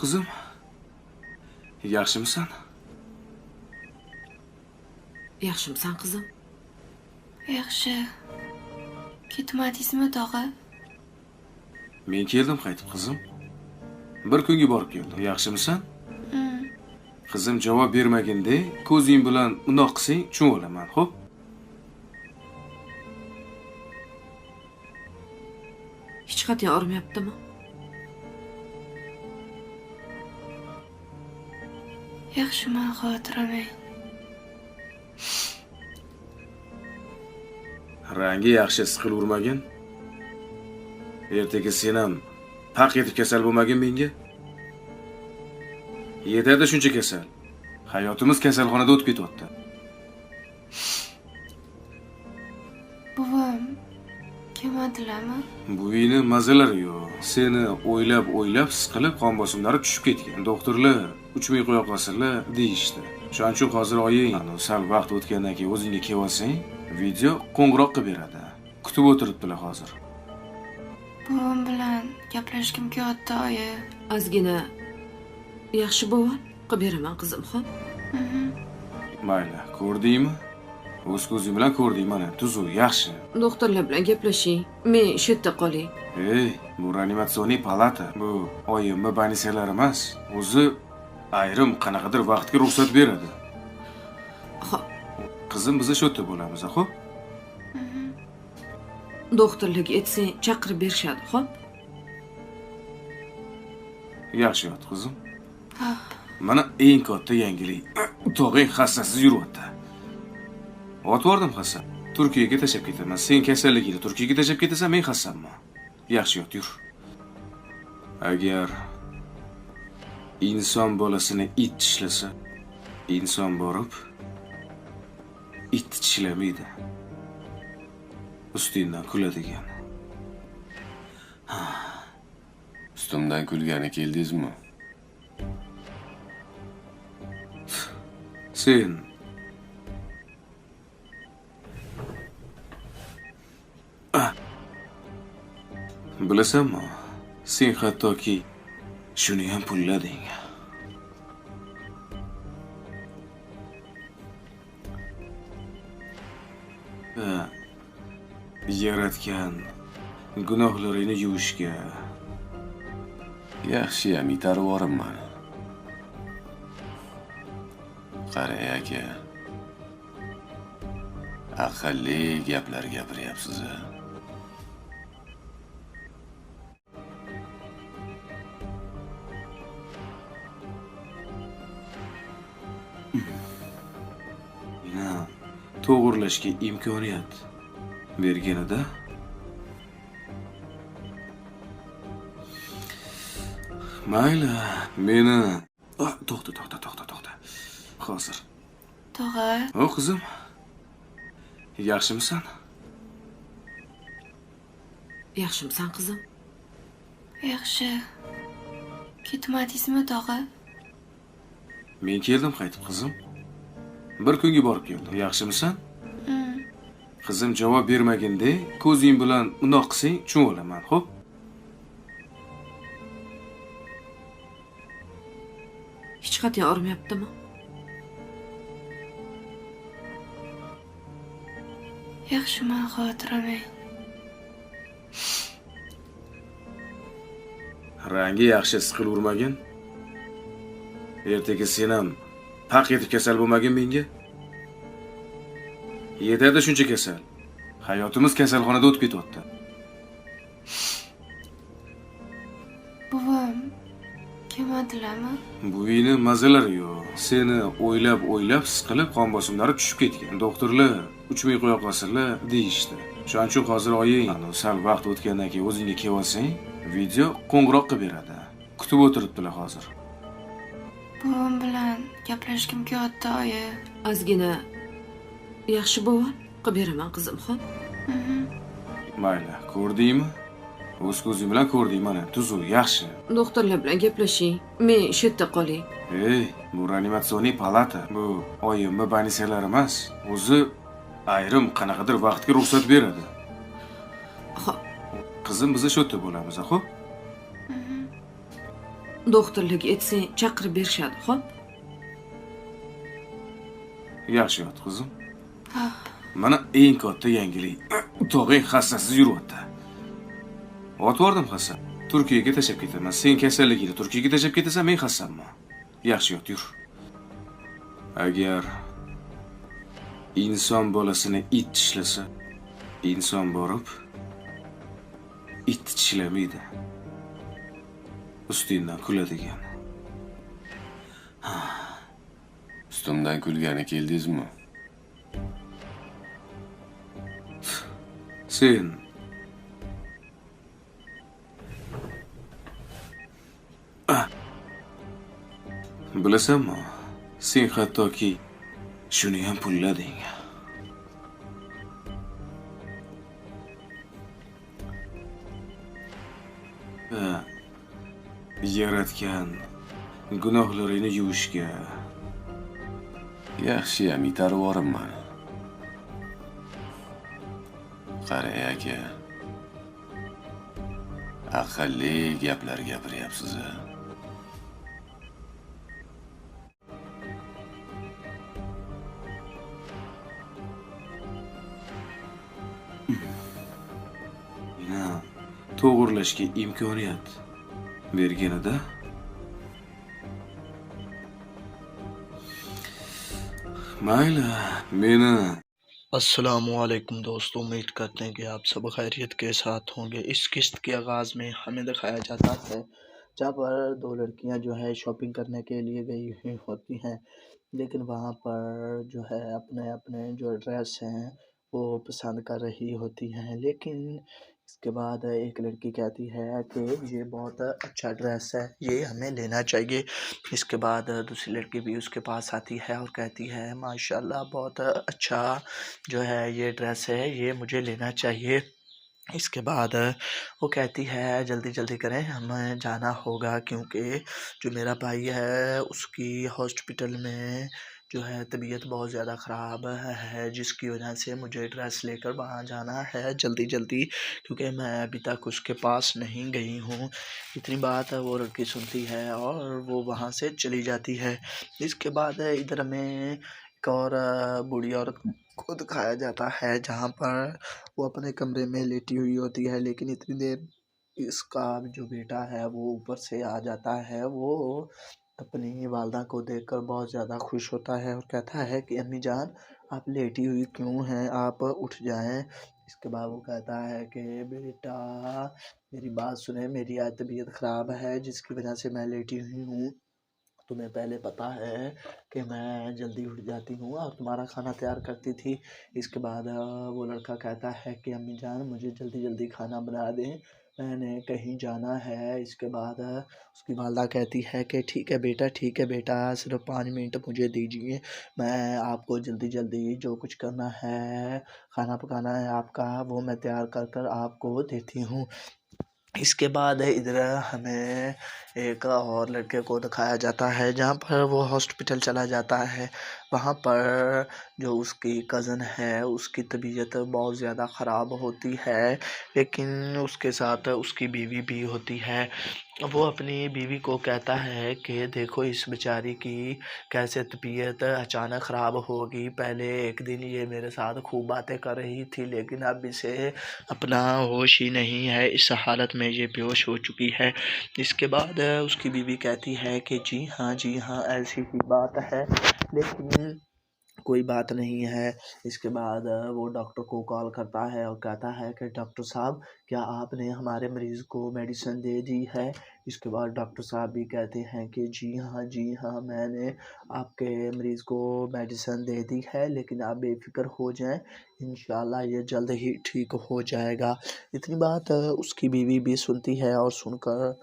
qizim. Yaxshimisan? Yaxshimisan qizim? Yaxshi. Ketmadingizmi, tog'a? Men keldim qaytib qizim. Bir kunga borib keldim. Yaxshimisan? Qizim javob bermaganda ko'zing bilan undoq qilsang, tushunib olaman, xo'p? Hech qat'iy og'rimayaptimi? Yaxshiman, xotiramang. Rangi yaxshi siqil urmagin. Ertaga sen ham paq etib kasal bo'lmagin menga. Yetadi shuncha kasal. Hayotimiz kasalxonada o'tib ketyapti. Buvam kelmadilarmi? Buvingni mazalari yo'q. Seni o'ylab siqilib qon bosimlari tushib ketgan. Doktorlar uchmay qo'ya qolsinlar deyishdi. Shuning uchun hozir oying sal vaqt o'tgandan keyin o'zingga kelsang, video qo'ng'iroq qilib beradi. Kutib o'tiribdilar hozir. Buvam bilan gaplashgim kelyapti, oyi. Ozgina yaxshi bo'l, qilib beraman qizim, xo'p? Mayli, ko'rdingmi? O'z ko'zing bilan ko'rding mana, tuzuv yaxshi. Doktorlar bilan gaplashing. Men shu yerda qolay. Ey, bu reanimatsion palata. Bu oyimmi banisalar emas. O'zi ayrim qanaqadir vaqtga ruxsat beradi. Xo'p. Qizim biz shu yerda bo'lamiz, xo'p? Doktorlarga aytsang, chaqirib berishadi, xo'p? Yaxshi yot, qizim. Mana eng katta yangilik. Tog'ing xassasiz yuryapti. Otvordim xassa. Turkiyaga tashab ketaman. Sen kasalligingni Turkiyaga tashab ketasan, men xassamman. Yaxshi yot, yur. Agar inson bolasini it tishlasa, inson borib it tishlamaydi. Ustingdan kuladigan. Ustimdan kulgani keldingizmi? Sen bilasanmi? Sen hattoki shuni ham pullading. Yaratgan gunohlarini yuvishga Yaxshi ham itarib yuboribman. Qaray aka. Aqlli gaplar gapiryapsiz. to'g'irlashga imkoniyat berganida mayli, meni to'xta. Hozir. Tog'a, O qizim. Yaxshimisan? Yaxshimisan qizim? yaxshi. Ketmadingizmi, tog'a? Men keldim qaytib qizim. Bir kunga borib keldim. Yaxshimisan? Qizim javob bermaganda ko'zing bilan undoq qilsang, tushunib olaman, xo'p? Hech qat'iy og'rimayaptimi? Yaxshiman, xotiramang. Rangi yaxshi siqil urmagin. Ertaga sen ham paq etib kasal bo'lmagin menga. Yetadi shuncha kasal. Hayotimiz kasalxonada o'tib ketyapti. Buvam kelmadilarmi? Buvingni mazalari yo'q. Seni o'ylab siqilib qon bosimlari tushib ketgan. Doktorlar uchmay qo'ya qolsinlar deyishdi. Shuning uchun hozir oying sal vaqt o'tgandan keyin o'zingga kelsang, video qo'ng'iroq qilib beradi. Kutib o'tiribdilar hozir. Buvam bilan gaplashgim kelyapti, oyi. Ozgina yaxshi bo'l, qilib beraman qizim, xo'p? Mayli, ko'rdingmi? O'z ko'zing bilan ko'rding mana, tuzuv yaxshi. Doktorlar bilan gaplashing. Men shu yerda qolay. Ey, bu reanimatsion palata. Bu oyimmi banisalar emas. O'zi ayrim qanaqadir vaqtga ruxsat beradi. Xo'p. Qizim biz shu yerda bo'lamiz, xo'p? doktorlik etsang chaqirib berishadi, xo'p? Yaxshi yot qizim. Mana eng katta yangilik. Tog'ang hassasiz yuryapti. Otvordim Hasan. Turkiyaga tashab ketaman. Sen kasalligingni Turkiyaga tashab ketasan, men xastaman. Yaxshi yot, yur. Agar inson bolasini it tishlasa, inson borib it tishlamaydi. Ustingdan kuladigan. Ustimdan kulgani keldingizmi? Sen bilasanmi? Sen hattoki shuni ham pullading. Yaratgan gunohlaringni yuvishga. Yaxshiyam itarib yuboribman. Qara aka. Aqlli gaplar gapiryapsiz. To'g'rilashga imkoniyat berganida mayli, meni अस्सलामुअलैकुम दोस्तों, उम्मीद करते हैं कि आप सब खैरियत के साथ होंगे। इस किस्त के आगाज़ में हमें दिखाया जाता है जहाँ पर दो लड़कियां जो है शॉपिंग करने के लिए गई हुई होती हैं, लेकिन वहाँ पर जो है अपने अपने जो ड्रेस हैं वो पसंद कर रही होती हैं। लेकिन इसके बाद एक लड़की कहती है कि ये बहुत अच्छा ड्रेस है, ये हमें लेना चाहिए। इसके बाद दूसरी लड़की भी उसके पास आती है और कहती है माशाल्लाह बहुत अच्छा जो है ये ड्रेस है, ये मुझे लेना चाहिए। इसके बाद वो कहती है जल्दी जल्दी करें, हमें जाना होगा क्योंकि जो मेरा भाई है उसकी हॉस्पिटल में जो है तबीयत बहुत ज़्यादा ख़राब है, जिसकी वजह से मुझे ड्रेस लेकर वहाँ जाना है जल्दी जल्दी, क्योंकि मैं अभी तक उसके पास नहीं गई हूँ। इतनी बात वो लड़की सुनती है और वो वहाँ से चली जाती है। इसके बाद इधर में एक और बूढ़ी औरत को दिखाया जाता है जहाँ पर वो अपने कमरे में लेटी हुई होती है, लेकिन इतनी देर इसका जो बेटा है वो ऊपर से आ जाता है। वो अपनी वालदा को देखकर बहुत ज़्यादा खुश होता है और कहता है कि अम्मी जान आप लेटी हुई क्यों हैं, आप उठ जाएं। इसके बाद वो कहता है कि बेटा मेरी बात सुने, मेरी आज तबीयत ख़राब है जिसकी वजह से मैं लेटी हुई हूँ। तुम्हें पहले पता है कि मैं जल्दी उठ जाती हूँ और तुम्हारा खाना तैयार करती थी। इसके बाद वो लड़का कहता है कि अम्मी जान मुझे जल्दी जल्दी खाना बना दें, मैंने कहीं जाना है। इसके बाद उसकी वालदा कहती है कि ठीक है बेटा, ठीक है बेटा, सिर्फ 5 मिनट मुझे दीजिए, मैं आपको जल्दी जल्दी जो कुछ करना है, खाना पकाना है आपका, वो मैं तैयार कर कर आपको देती हूँ। इसके बाद इधर हमें एक और लड़के को दिखाया जाता है जहाँ पर वो हॉस्पिटल चला जाता है। वहाँ पर जो उसकी कज़न है उसकी तबीयत बहुत ज़्यादा ख़राब होती है, लेकिन उसके साथ उसकी बीवी भी होती है। वो अपनी बीवी को कहता है कि देखो इस बेचारी की कैसे तबीयत अचानक ख़राब होगी, पहले एक दिन ये मेरे साथ खूब बातें कर रही थी लेकिन अब इसे अपना होश ही नहीं है, इस हालत में ये बेहोश हो चुकी है। इसके बाद उसकी बीवी कहती है कि जी हाँ ऐसी ही बात है, लेकिन कोई बात नहीं है। इसके बाद वो डॉक्टर को कॉल करता है और कहता है कि डॉक्टर साहब क्या आपने हमारे मरीज़ को मेडिसिन दे दी है। इसके बाद डॉक्टर साहब भी कहते हैं कि जी हाँ मैंने आपके मरीज़ को मेडिसिन दे दी है, लेकिन आप बेफिक्र हो जाएं, इंशाल्लाह ये जल्द ही ठीक हो जाएगा। इतनी बात उसकी बीवी भी सुनती है और सुनकर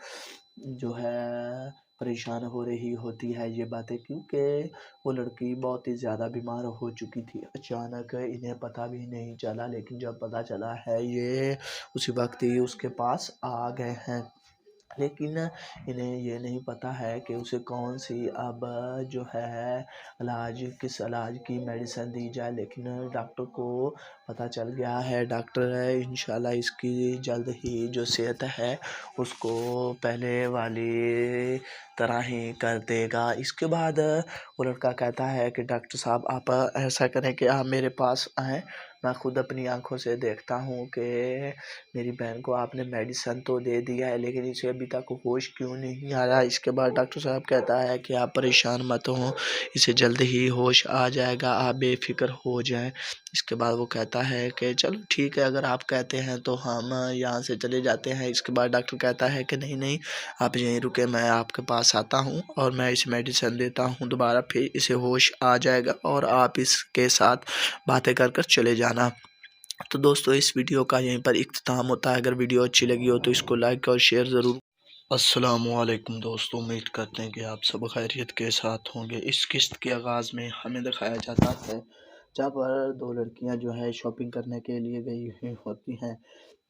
जो है परेशान हो रही होती है ये बातें, क्योंकि वो लड़की बहुत ही ज़्यादा बीमार हो चुकी थी। अचानक इन्हें पता भी नहीं चला, लेकिन जब पता चला है ये उसी वक्त ही उसके पास आ गए हैं। लेकिन इन्हें ये नहीं पता है कि उसे कौन सी अब जो है किस इलाज की मेडिसिन दी जाए। लेकिन डॉक्टर को पता चल गया है, डॉक्टर इंशाल्लाह इसकी जल्द ही जो सेहत है उसको पहले वाली तरह ही कर देगा। इसके बाद वो लड़का कहता है कि डॉक्टर साहब आप ऐसा करें कि आप मेरे पास आएँ, मैं खुद अपनी आंखों से देखता हूँ कि मेरी बहन को आपने मेडिसिन तो दे दिया है लेकिन इसे अभी तक होश क्यों नहीं आया। इसके बाद डॉक्टर साहब कहता है कि आप परेशान मत हो, इसे जल्द ही होश आ जाएगा, आप बेफिक्र हो जाएं। इसके बाद वो कहता है कि चलो ठीक है, अगर आप कहते हैं तो हम यहाँ से चले जाते हैं। इसके बाद डॉक्टर कहता है कि नहीं नहीं, आप यहीं रुके, मैं आपके पास आता हूँ और मैं इसे मेडिसिन देता हूँ दोबारा, फिर इसे होश आ जाएगा और आप इसके साथ बातें कर कर चले जाना। तो दोस्तों इस वीडियो का यहीं पर इख्तिताम होता है। अगर वीडियो अच्छी लगी हो तो इसको लाइक और शेयर ज़रूर। अस्सलामुअलैकुम दोस्तों, उम्मीद करते हैं कि आप सब खैरियत के साथ होंगे। इस किस्त के आगाज़ में हमें दिखाया जाता है जहाँ पर दो लड़कियां जो है शॉपिंग करने के लिए गई हुई होती हैं,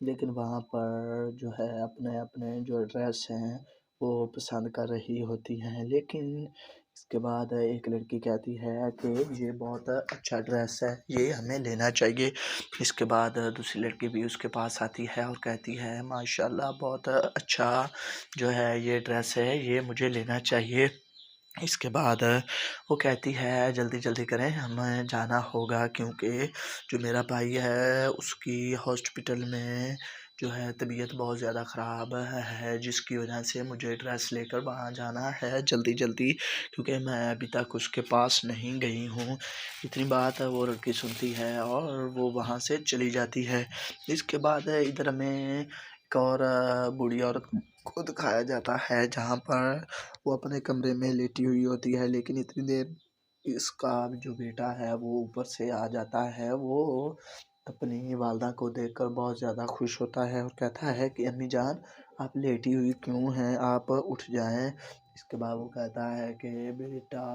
लेकिन वहाँ पर जो है अपने अपने जो ड्रेस हैं वो पसंद कर रही होती हैं। लेकिन इसके बाद एक लड़की कहती है कि ये बहुत अच्छा ड्रेस है, ये हमें लेना चाहिए। इसके बाद दूसरी लड़की भी उसके पास आती है और कहती है माशाल्लाह बहुत अच्छा जो है ये ड्रेस है, ये मुझे लेना चाहिए। इसके बाद वो कहती है जल्दी जल्दी करें, हमें जाना होगा क्योंकि जो मेरा भाई है उसकी हॉस्पिटल में जो है तबीयत बहुत ज़्यादा ख़राब है, जिसकी वजह से मुझे ड्रेस लेकर वहाँ जाना है जल्दी जल्दी, क्योंकि मैं अभी तक उसके पास नहीं गई हूँ। इतनी बात वो लड़की सुनती है और वो वहाँ से चली जाती है। इसके बाद इधर में एक और बूढ़ी औरत को दिखाया जाता है जहाँ पर वो अपने कमरे में लेटी हुई होती है, लेकिन इतनी देर इसका जो बेटा है वो ऊपर से आ जाता है। वो अपनी वालदा को देखकर बहुत ज़्यादा खुश होता है और कहता है कि अम्मी जान आप लेटी हुई क्यों हैं, आप उठ जाएं। इसके बाद वो कहता है कि बेटा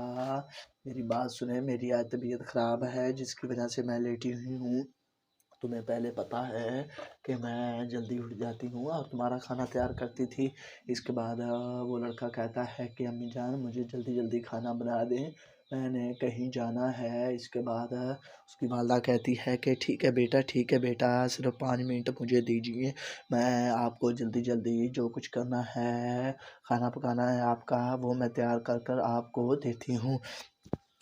मेरी बात सुने, मेरी आज तबीयत ख़राब है जिसकी वजह से मैं लेटी हुई हूँ। तुम्हें पहले पता है कि मैं जल्दी उठ जाती हूँ और तुम्हारा खाना तैयार करती थी। इसके बाद वो लड़का कहता है कि अम्मी जान मुझे जल्दी जल्दी खाना बना दें, मैंने कहीं जाना है। इसके बाद उसकी वालदा कहती है कि ठीक है बेटा सिर्फ 5 मिनट मुझे दीजिए, मैं आपको जल्दी जल्दी जो कुछ करना है, खाना पकाना है आपका, वो मैं तैयार कर कर आपको देती हूँ।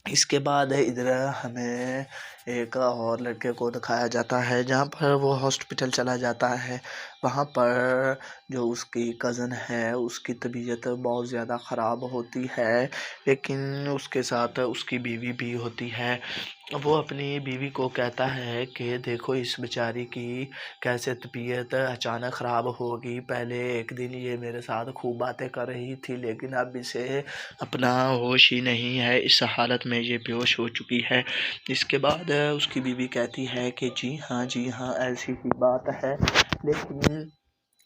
इसके बाद इधर हमें एक और लड़के को दिखाया जाता है जहाँ पर वो हॉस्पिटल चला जाता है। वहाँ पर जो उसकी कज़न है उसकी तबीयत बहुत ज़्यादा ख़राब होती है, लेकिन उसके साथ उसकी बीवी भी होती है। वो अपनी बीवी को कहता है कि देखो इस बेचारी की कैसे तबीयत अचानक ख़राब होगी, पहले एक दिन ये मेरे साथ खूब बातें कर रही थी लेकिन अब इसे अपना होश ही नहीं है, इस हालत में ये बेहोश हो चुकी है। इसके बाद उसकी बीवी कहती है कि जी हाँ ऐसी ही बात है, लेकिन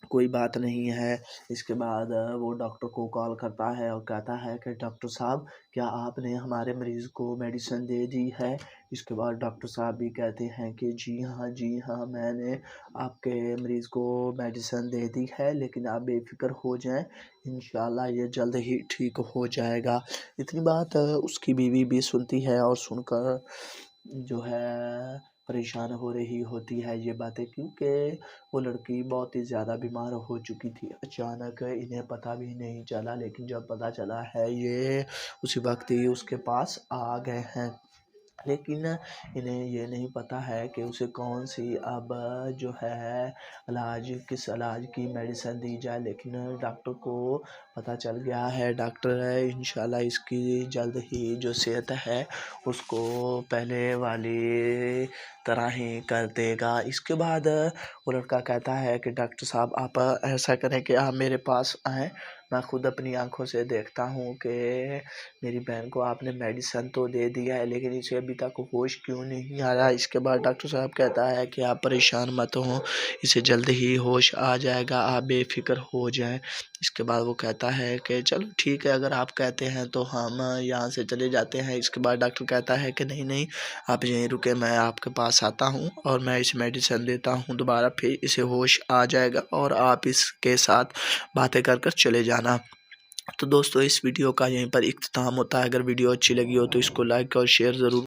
कोई बात नहीं है। इसके बाद वो डॉक्टर को कॉल करता है और कहता है कि डॉक्टर साहब क्या आपने हमारे मरीज़ को मेडिसिन दे दी है। इसके बाद डॉक्टर साहब भी कहते हैं कि जी हाँ मैंने आपके मरीज़ को मेडिसिन दे दी है, लेकिन आप बेफिक्र हो जाएं, इंशाल्लाह ये जल्द ही ठीक हो जाएगा। इतनी बात उसकी बीवी भी सुनती है और सुनकर जो है परेशान हो रही होती है ये बातें, क्योंकि वो लड़की बहुत ही ज़्यादा बीमार हो चुकी थी। अचानक इन्हें पता भी नहीं चला, लेकिन जब पता चला है ये उसी वक्त ही उसके पास आ गए हैं। लेकिन इन्हें ये नहीं पता है कि उसे कौन सी अब जो है किस इलाज की मेडिसिन दी जाए। लेकिन डॉक्टर को पता चल गया है, डॉक्टर इंशाल्लाह इसकी जल्द ही जो सेहत है उसको पहले वाली तरह ही कर देगा। इसके बाद वो लड़का कहता है कि डॉक्टर साहब आप ऐसा करें कि आप मेरे पास आएँ, मैं खुद अपनी आंखों से देखता हूँ कि मेरी बहन को आपने मेडिसिन तो दे दिया है लेकिन इसे अभी तक होश क्यों नहीं आया। इसके बाद डॉक्टर साहब कहता है कि आप परेशान मत हो, इसे जल्द ही होश आ जाएगा, आप बेफिक्र हो जाएं। اس کے بعد وہ کہتا ہے کہ چلو ٹھیک ہے، اگر آپ کہتے ہیں تو ہم یہاں سے چلے جاتے ہیں۔ اس کے بعد ڈاکٹر کہتا ہے کہ نہیں آپ یہیں رکے، میں آپ کے پاس آتا ہوں اور میں اسے میڈیسن دیتا ہوں، دوبارہ پھر اسے ہوش آ جائے گا اور آپ اس کے ساتھ باتیں کر کر چلے جانا۔ تو دوستو اس ویڈیو کا یہیں پر اختتام ہوتا ہے۔ اگر ویڈیو اچھی لگی ہو تو اس کو لائک اور شیئر ضرور